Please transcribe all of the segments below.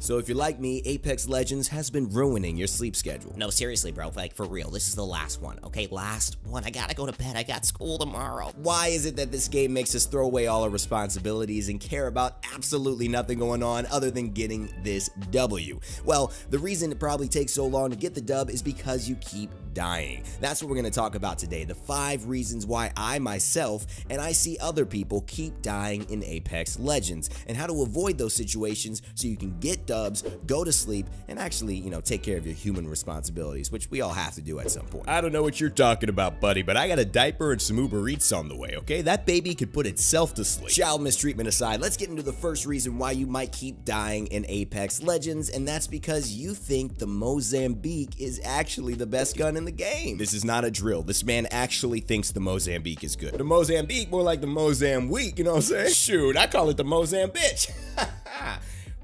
So if you're like me, Apex Legends has been ruining your sleep schedule. No, seriously, bro. Like, for real. This is the last one, okay? Last one. I gotta go to bed. I got school tomorrow. Why is it that this game makes us throw away all our responsibilities and care about absolutely nothing going on other than getting this W? Well, the reason it probably takes so long to get the dub is because you keep dying. That's what we're going to talk about today. The 5 reasons why I myself and I see other people keep dying in Apex Legends, and how to avoid those situations so you can get dubs, go to sleep, and actually, take care of your human responsibilities, which we all have to do at some point. I don't know what you're talking about, buddy, but I got a diaper and some Uber Eats on the way, okay? That baby could put itself to sleep. Child mistreatment aside, let's get into the first reason why you might keep dying in Apex Legends, and that's because you think the Mozambique is actually the best gun in the game. This is not a drill. This man actually thinks the Mozambique is good. The Mozambique, more like the Mozambique, you know what I'm saying? Shoot, I call it the Mozambique.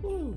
Woo.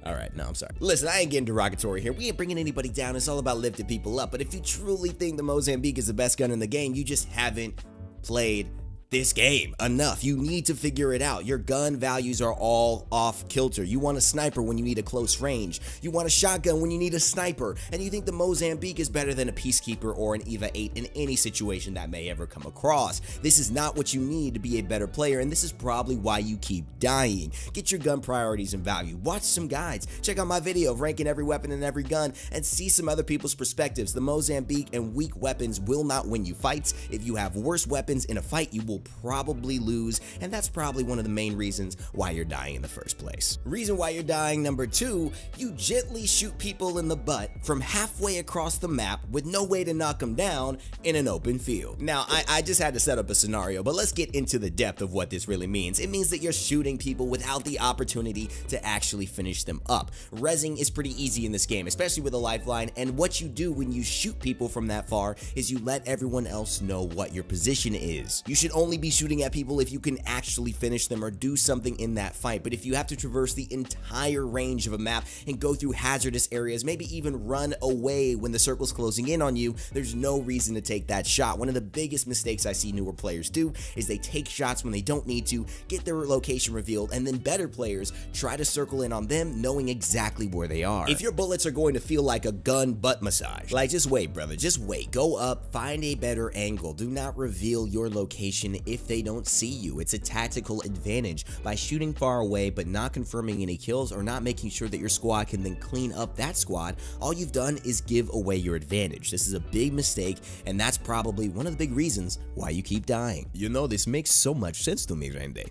All right, no, I'm sorry. Listen, I ain't getting derogatory here. We ain't bringing anybody down. It's all about lifting people up. But if you truly think the Mozambique is the best gun in the game, you just haven't played this game enough. You need to figure it out. Your gun values are all off kilter. You want a sniper when you need a close range. You want a shotgun when you need a sniper. And you think the Mozambique is better than a Peacekeeper or an EVA 8 in any situation that may ever come across. This is not what you need to be a better player, and this is probably why you keep dying. Get your gun priorities and value. Watch some guides. Check out my video of ranking every weapon and every gun and see some other people's perspectives. The Mozambique and weak weapons will not win you fights. If you have worse weapons in a fight, you will probably lose, and that's probably one of the main reasons why you're dying in the first place. Reason why you're dying number 2, you gently shoot people in the butt from halfway across the map with no way to knock them down in an open field. Now, I just had to set up a scenario, but let's get into the depth of what this really means. It means that you're shooting people without the opportunity to actually finish them up. Rezzing is pretty easy in this game, especially with a lifeline, and what you do when you shoot people from that far is you let everyone else know what your position is. You should only be shooting at people if you can actually finish them or do something in that fight, but if you have to traverse the entire range of a map and go through hazardous areas, maybe even run away when the circle's closing in on you, there's no reason to take that shot. One of the biggest mistakes I see newer players do is they take shots when they don't need to, get their location revealed, and then better players try to circle in on them knowing exactly where they are. If your bullets are going to feel like a gun butt massage, like, just wait, brother, just wait. Go up, find a better angle. Do not reveal your location if they don't see you. It's a tactical advantage. By shooting far away but not confirming any kills or not making sure that your squad can then clean up that squad, all you've done is give away your advantage. This is a big mistake, and that's probably one of the big reasons why you keep dying. This makes so much sense to me, Rende.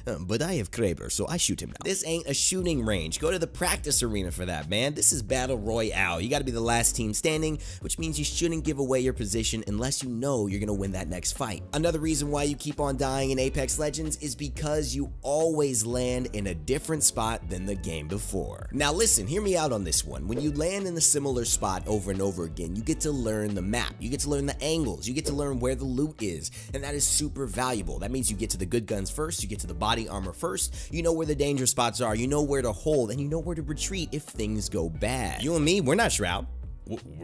But I have Kraber, so I shoot him now. This ain't a shooting range. Go to the practice arena for that, man. This is Battle Royale. You gotta be the last team standing, which means you shouldn't give away your position unless you know you're gonna win that next fight. Another reason why you keep on dying in Apex Legends is because you always land in a different spot than the game before. Now listen, hear me out on this one. When you land in a similar spot over and over again, you get to learn the map. You get to learn the angles. You get to learn where the loot is, and that is super valuable. That means you get to the good guns first, you get to the body armor first, you know where the danger spots are, you know where to hold, and you know where to retreat if things go bad. You and me, we're not Shroud.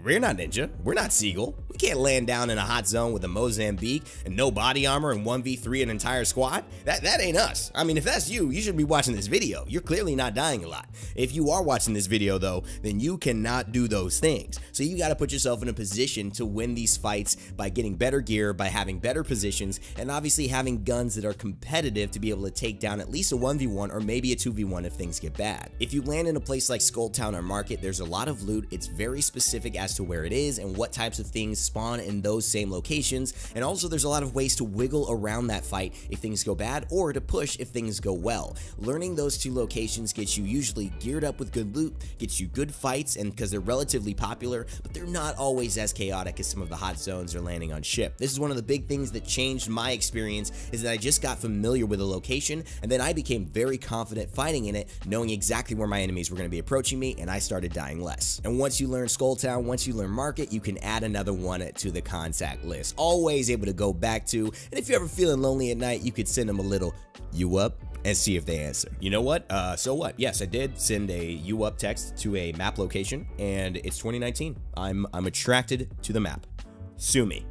We're not Ninja. We're not Seagull. We can't land down in a hot zone with a Mozambique and no body armor and 1v3 an entire squad. That ain't us. I mean, if that's you, you should be watching this video. You're clearly not dying a lot. If you are watching this video though, then you cannot do those things. So you got to put yourself in a position to win these fights by getting better gear, by having better positions, and obviously having guns that are competitive to be able to take down at least a 1v1 or maybe a 2v1 if things get bad. If you land in a place like Skull Town or Market, there's a lot of loot. It's very specific as to where it is and what types of things spawn in those same locations, and also there's a lot of ways to wiggle around that fight if things go bad or to push if things go well. Learning those two locations gets you usually geared up with good loot, gets you good fights, and because they're relatively popular, but they're not always as chaotic as some of the hot zones or landing on ship. This is one of the big things that changed my experience, is that I just got familiar with a location, and then I became very confident fighting in it, knowing exactly where my enemies were going to be approaching me, and I started dying less. And once you learn Skull Town, once you learn Market, you can add another one to the contact list. Always able to go back to, and if you're ever feeling lonely at night, you could send them a little "you up" and see if they answer. You know what? So what? Yes, I did send a "you up" text to a map location, and it's 2019. I'm attracted to the map. Sue me.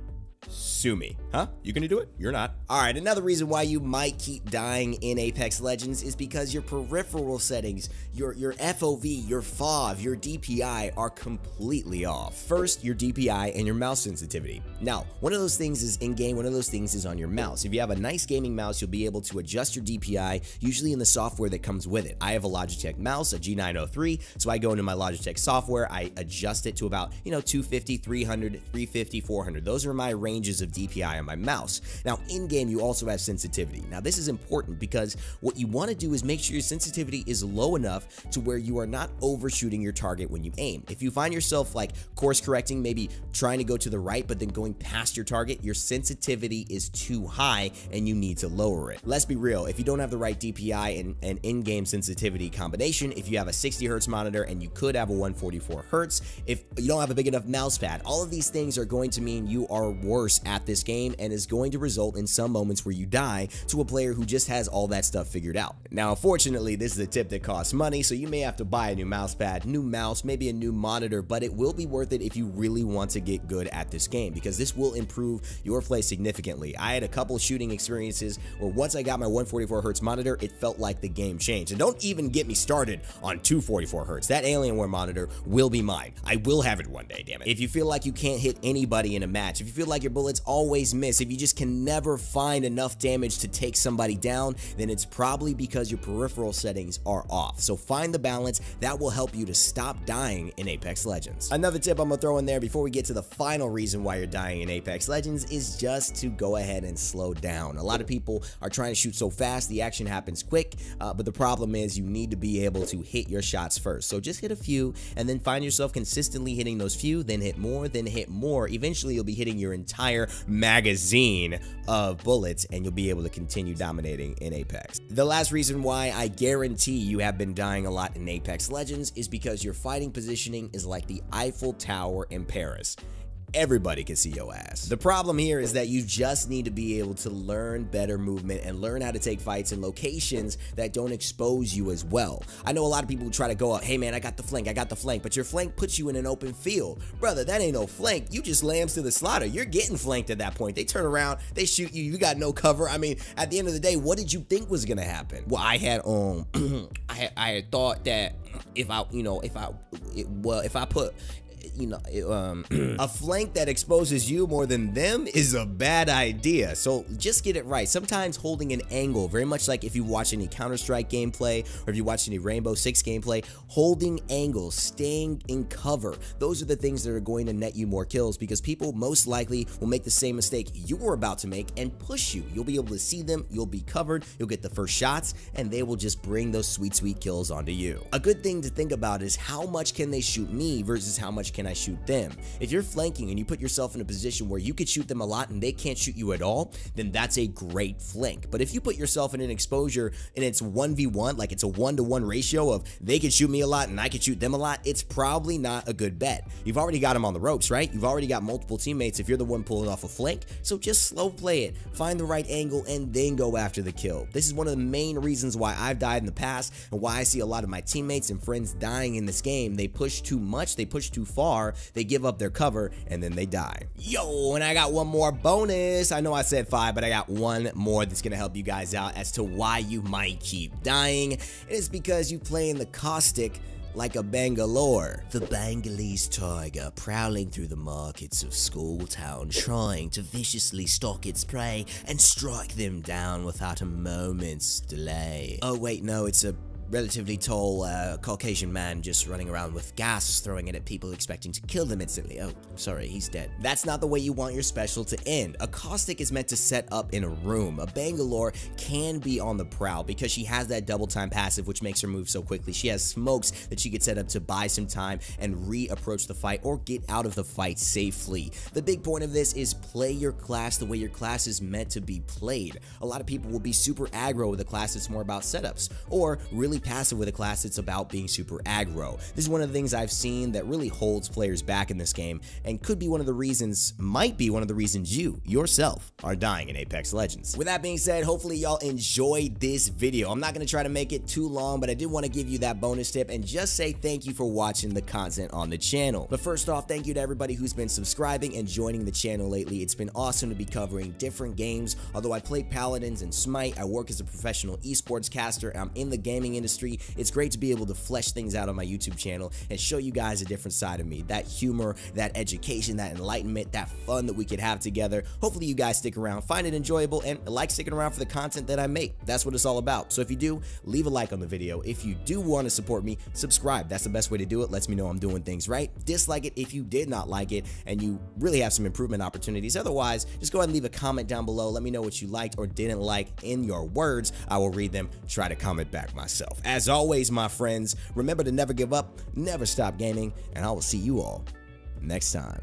Sue me. Huh? You gonna do it? You're not. Alright, another reason why you might keep dying in Apex Legends is because your peripheral settings, your FOV, your FOV, your DPI are completely off. First, your DPI and your mouse sensitivity. Now, one of those things is in-game, one of those things is on your mouse. If you have a nice gaming mouse, you'll be able to adjust your DPI, usually in the software that comes with it. I have a Logitech mouse, a G903, so I go into my Logitech software, I adjust it to about, 250, 300, 350, 400. Those are my ranges of DPI on my mouse. Now, in-game, you also have sensitivity. Now, this is important because what you want to do is make sure your sensitivity is low enough to where you are not overshooting your target when you aim. If you find yourself like course correcting, maybe trying to go to the right, but then going past your target, your sensitivity is too high and you need to lower it. Let's be real. If you don't have the right DPI and in-game sensitivity combination, if you have a 60 Hertz monitor and you could have a 144 Hertz, if you don't have a big enough mouse pad, all of these things are going to mean you are worse at this game and is going to result in some moments where you die to a player who just has all that stuff figured out. Now, unfortunately, this is a tip that costs money, so you may have to buy a new mouse pad, new mouse, maybe a new monitor, but it will be worth it if you really want to get good at this game because this will improve your play significantly. I had a couple shooting experiences where once I got my 144 Hertz monitor, it felt like the game changed. And don't even get me started on 244 Hertz. That Alienware monitor will be mine. I will have it one day, damn it. If you feel like you can't hit anybody in a match, if you feel like your bullets always miss, if you just can never find enough damage to take somebody down, then it's probably because your peripheral settings are off. So find the balance. That will help you to stop dying in Apex Legends. Another tip I'm gonna throw in there before we get to the final reason why you're dying in Apex Legends is just to go ahead and slow down. A lot of people are trying to shoot so fast, the action happens quick, but the problem is you need to be able to hit your shots first. So just hit a few and then find yourself consistently hitting those few, then hit more, then hit more. Eventually you'll be hitting your entire magazine of bullets and you'll be able to continue dominating in Apex. The last reason why I guarantee you have been dying a lot in Apex Legends is because your fighting positioning is like the Eiffel Tower in Paris. Everybody can see your ass. The problem here is that you just need to be able to learn better movement and learn how to take fights in locations that don't expose you as well. I know a lot of people who try to go up, hey man, I got the flank, but your flank puts you in an open field. Brother, that ain't no flank. You just lambs to the slaughter. You're getting flanked at that point. They turn around, they shoot you, you got no cover. I mean, at the end of the day, what did you think was gonna happen? Well, I had I had thought that if I put a flank that exposes you more than them is a bad idea. So just get it right. Sometimes holding an angle, very much like if you watch any Counter-Strike gameplay or if you watch any Rainbow Six gameplay, holding angles, staying in cover, those are the things that are going to net you more kills because people most likely will make the same mistake you were about to make and push you. You'll be able to see them, you'll be covered, you'll get the first shots, and they will just bring those sweet, sweet kills onto you. A good thing to think about is how much can they shoot me versus how much can I shoot them. If you're flanking and you put yourself in a position where you could shoot them a lot and they can't shoot you at all, then that's a great flank. But if you put yourself in an exposure and it's 1v1, like it's a 1-to-1 ratio of they can shoot me a lot and I can shoot them a lot, it's probably not a good bet. You've already got them on the ropes, right? You've already got multiple teammates if you're the one pulling off a flank, so just slow play it. Find the right angle and then go after the kill. This is one of the main reasons why I've died in the past and why I see a lot of my teammates and friends dying in this game. They push too much, they push too far, they give up their cover, and then they die. Yo, and I got one more bonus. I know I said 5, but I got one more that's gonna help you guys out as to why you might keep dying. It's because you play in the caustic like a Bangalore. The Bengalese tiger prowling through the markets of Skulltown, trying to viciously stalk its prey and strike them down without a moment's delay. Oh wait, no, it's a relatively tall Caucasian man just running around with gas, throwing it at people expecting to kill them instantly. Oh, sorry, he's dead. That's not the way you want your special to end. A caustic is meant to set up in a room. A Bangalore can be on the prowl because she has that double time passive which makes her move so quickly. She has smokes that she could set up to buy some time and re-approach the fight or get out of the fight safely. The big point of this is play your class the way your class is meant to be played. A lot of people will be super aggro with a class that's more about setups or really passive with a class that's about being super aggro. This is one of the things I've seen that really holds players back in this game and could be one of the reasons, might be one of the reasons you, yourself, are dying in Apex Legends. With that being said, hopefully y'all enjoyed this video. I'm not going to try to make it too long, but I did want to give you that bonus tip and just say thank you for watching the content on the channel. But first off, thank you to everybody who's been subscribing and joining the channel lately. It's been awesome to be covering different games. Although I play Paladins and Smite, I work as a professional esports caster, and I'm in the gaming industry. It's great to be able to flesh things out on my YouTube channel and show you guys a different side of me. That humor, that education, that enlightenment, that fun that we could have together. Hopefully you guys stick around, find it enjoyable, and like sticking around for the content that I make. That's what it's all about. So if you do, leave a like on the video. If you do want to support me, subscribe. That's the best way to do it. Lets me know I'm doing things right. Dislike it if you did not like it and you really have some improvement opportunities. Otherwise, just go ahead and leave a comment down below. Let me know what you liked or didn't like in your words. I will read them, try to comment back myself. As always, my friends, remember to never give up, never stop gaming, and I will see you all next time.